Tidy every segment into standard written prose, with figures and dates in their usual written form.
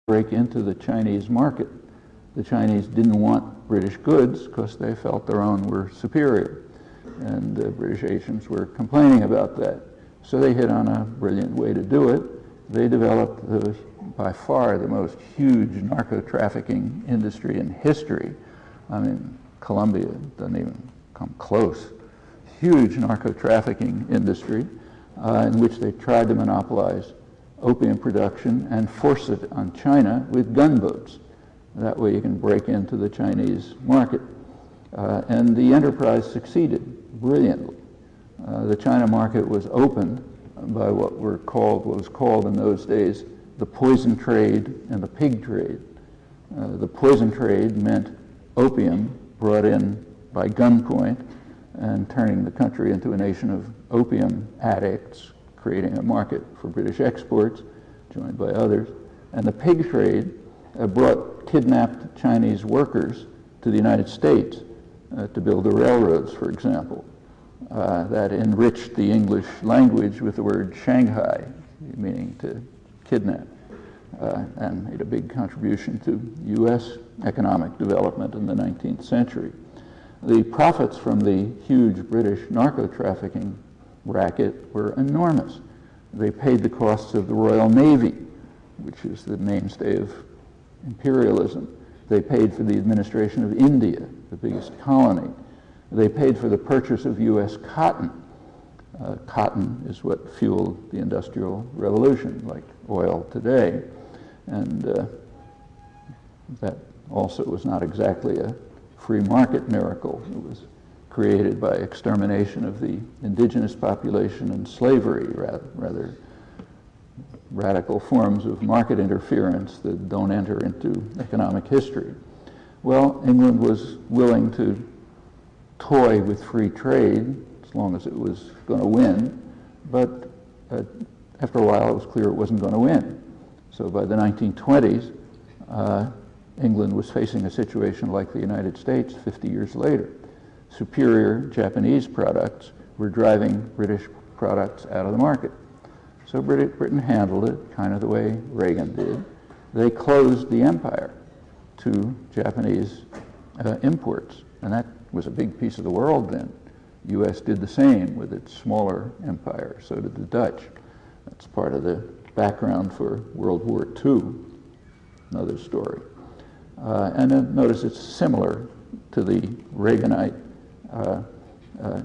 break into the Chinese market. The Chinese didn't want British goods because they felt their own were superior, and British agents were complaining about that. So they hit on a brilliant way to do it. They developed by far the most huge narco-trafficking industry in history. I mean, Colombia doesn't even come close. Huge narco-trafficking industry in which they tried to monopolize opium production and force it on China with gunboats. That way you can break into the Chinese market. And the enterprise succeeded brilliantly. The China market was opened by what was called in those days the poison trade and the pig trade. The poison trade meant opium brought in by gunpoint and turning the country into a nation of opium addicts, creating a market for British exports, joined by others. And the pig trade brought kidnapped Chinese workers to the United States to build the railroads, for example. That enriched the English language with the word Shanghai, meaning to kidnap, and made a big contribution to U.S. economic development in the 19th century. The profits from the huge British narco-trafficking racket were enormous. They paid the costs of the Royal Navy, which is the mainstay of imperialism. They paid for the administration of India, the biggest colony. They paid for the purchase of U.S. cotton. Cotton is what fueled the Industrial Revolution, like oil today. And that also was not exactly a free market miracle. It was created by extermination of the indigenous population and slavery, rather radical forms of market interference that don't enter into economic history. Well, England was willing to toy with free trade as long as it was going to win, but after a while it was clear it wasn't going to win. So by the 1920s, England was facing a situation like the United States 50 years later. Superior Japanese products were driving British products out of the market. So Britain handled it kind of the way Reagan did. They closed the empire to Japanese imports, and that was a big piece of the world then. The U.S. did the same with its smaller empire, so did the Dutch. That's part of the background for World War II, another story. And then notice it's similar to the Reaganite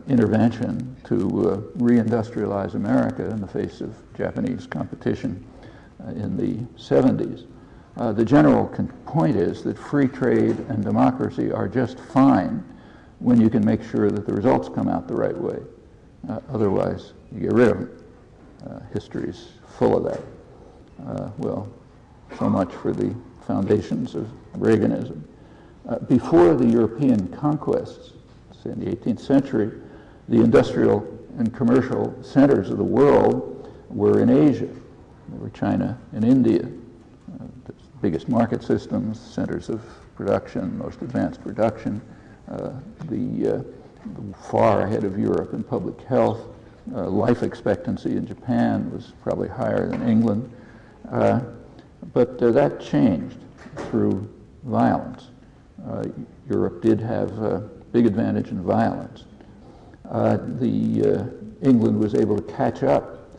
intervention to reindustrialize America in the face of Japanese competition in the 70s. The general point is that free trade and democracy are just fine when you can make sure that the results come out the right way. Otherwise, you get rid of them. History's full of that. Well, so much for the foundations of Reaganism. Before the European conquests, say in the 18th century, the industrial and commercial centers of the world were in Asia. They were China and India, the biggest market systems, centers of production, most advanced production, far ahead of Europe in public health. Life expectancy in Japan was probably higher than England. But that changed through violence. Europe did have a big advantage in violence. England was able to catch up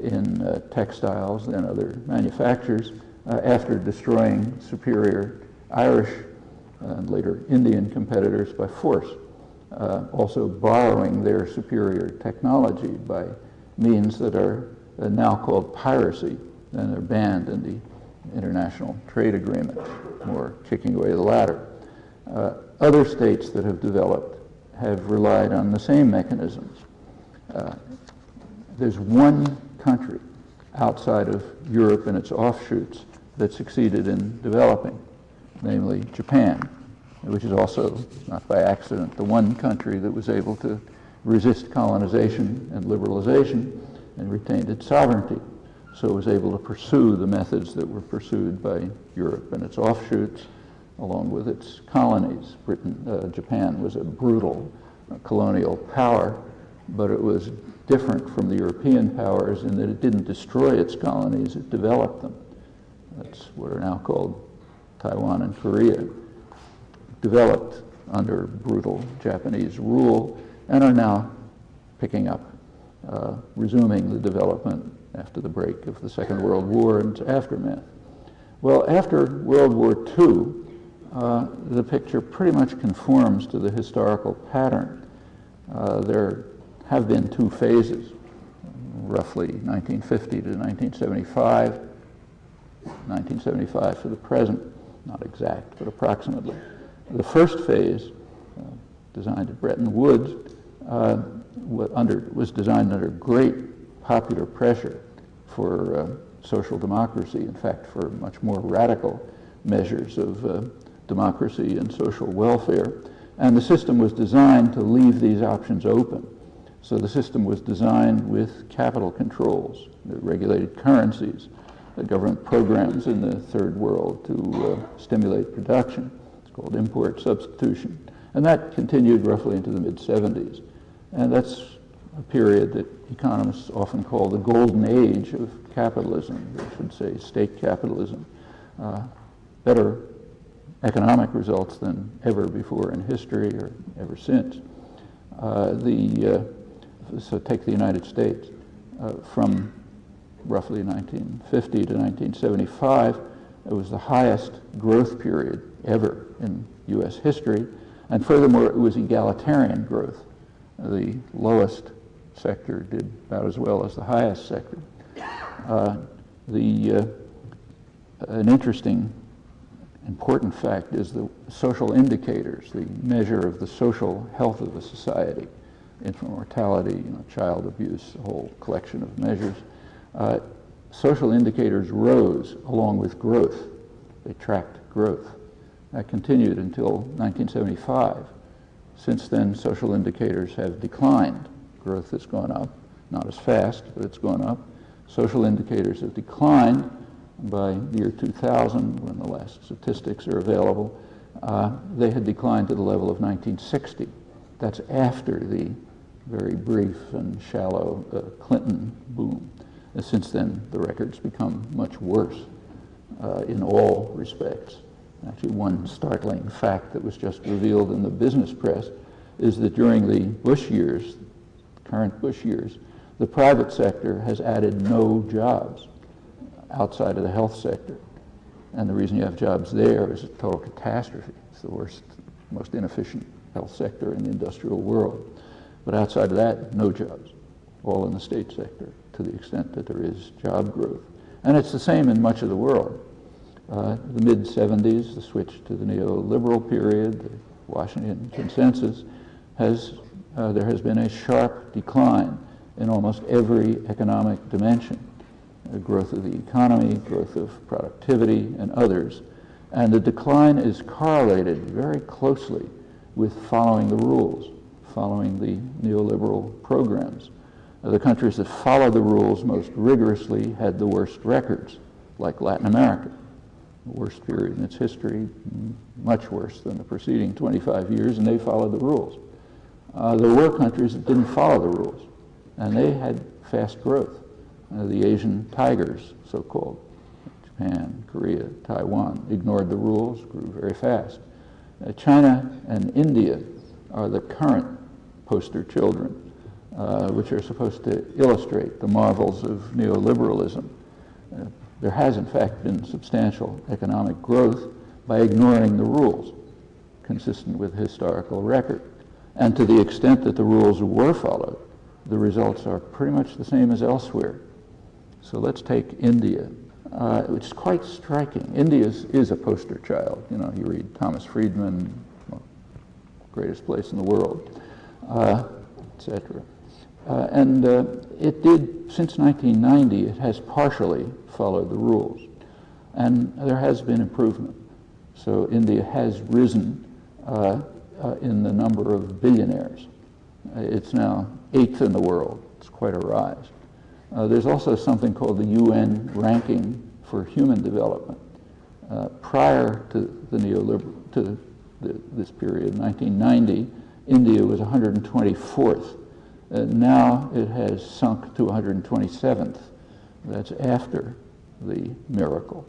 in textiles and other manufactures after destroying superior Irish and later Indian competitors by force, also borrowing their superior technology by means that are now called piracy and are banned in the international trade agreement, or kicking away the ladder. Other states that have developed have relied on the same mechanisms. There's one country outside of Europe and its offshoots that succeeded in developing, namely Japan, which is also, not by accident, the one country that was able to resist colonization and liberalization and retained its sovereignty. So it was able to pursue the methods that were pursued by Europe and its offshoots, along with its colonies. Japan was a brutal colonial power, but it was different from the European powers in that it didn't destroy its colonies, it developed them. that's what are now called Taiwan and Korea, developed under brutal Japanese rule and are now picking up, resuming the development after the break of the Second World War and its aftermath. Well, after World War II, the picture pretty much conforms to the historical pattern. There have been two phases, roughly 1950 to 1975, 1975 for the present, not exact, but approximately. The first phase, designed at Bretton Woods, was designed under great popular pressure for social democracy, in fact, for much more radical measures of democracy and social welfare. And the system was designed to leave these options open. So the system was designed with capital controls, the regulated currencies, the government programs in the third world to stimulate production. It's called import substitution. And that continued roughly into the mid-70s. And that's a period that economists often call the golden age of capitalism. They should say state capitalism. Better economic results than ever before in history or ever since. So take the United States. From roughly 1950 to 1975, it was the highest growth period ever in U.S. history, and furthermore, it was egalitarian growth. The lowest sector did about as well as the highest sector. An interesting, important fact is the social indicators, the measure of the social health of a society, infant mortality, child abuse, a whole collection of measures. Social indicators rose along with growth. They tracked growth. That continued until 1975. Since then, social indicators have declined. Growth has gone up, not as fast, but it's gone up. Social indicators have declined. By the year 2000, when the last statistics are available, they had declined to the level of 1960. That's after the very brief and shallow Clinton boom. And since then, the record's become much worse in all respects. Actually, one startling fact that was just revealed in the business press is that during the Bush years, current Bush years, the private sector has added no jobs outside of the health sector. And the reason you have jobs there is a total catastrophe. It's the worst, most inefficient health sector in the industrial world. But outside of that, no jobs, all in the state sector, to the extent that there is job growth. And it's the same in much of the world. The mid-70s, the switch to the neoliberal period, the Washington Consensus, there has been a sharp decline in almost every economic dimension. Growth of the economy, growth of productivity, and others. And the decline is correlated very closely with following the rules, following the neoliberal programs. The countries that followed the rules most rigorously had the worst records, like Latin America. The worst period in its history, much worse than the preceding 25 years, and they followed the rules. There were countries that didn't follow the rules, and they had fast growth. The Asian tigers, so-called, Japan, Korea, Taiwan, ignored the rules, grew very fast. China and India are the current poster children, which are supposed to illustrate the marvels of neoliberalism. There has, in fact, been substantial economic growth by ignoring the rules, consistent with historical record. And to the extent that the rules were followed, the results are pretty much the same as elsewhere. So let's take India, which is quite striking. India is a poster child. You read Thomas Friedman, greatest place in the world, etc. And it did, since 1990, it has partially followed the rules. And there has been improvement. So India has risen in the number of billionaires. It's now 8th in the world. It's quite a rise. There's also something called the UN ranking for human development. Prior to the neoliberal, this period, 1990, India was 124th. Now it has sunk to 127th. That's after the miracle.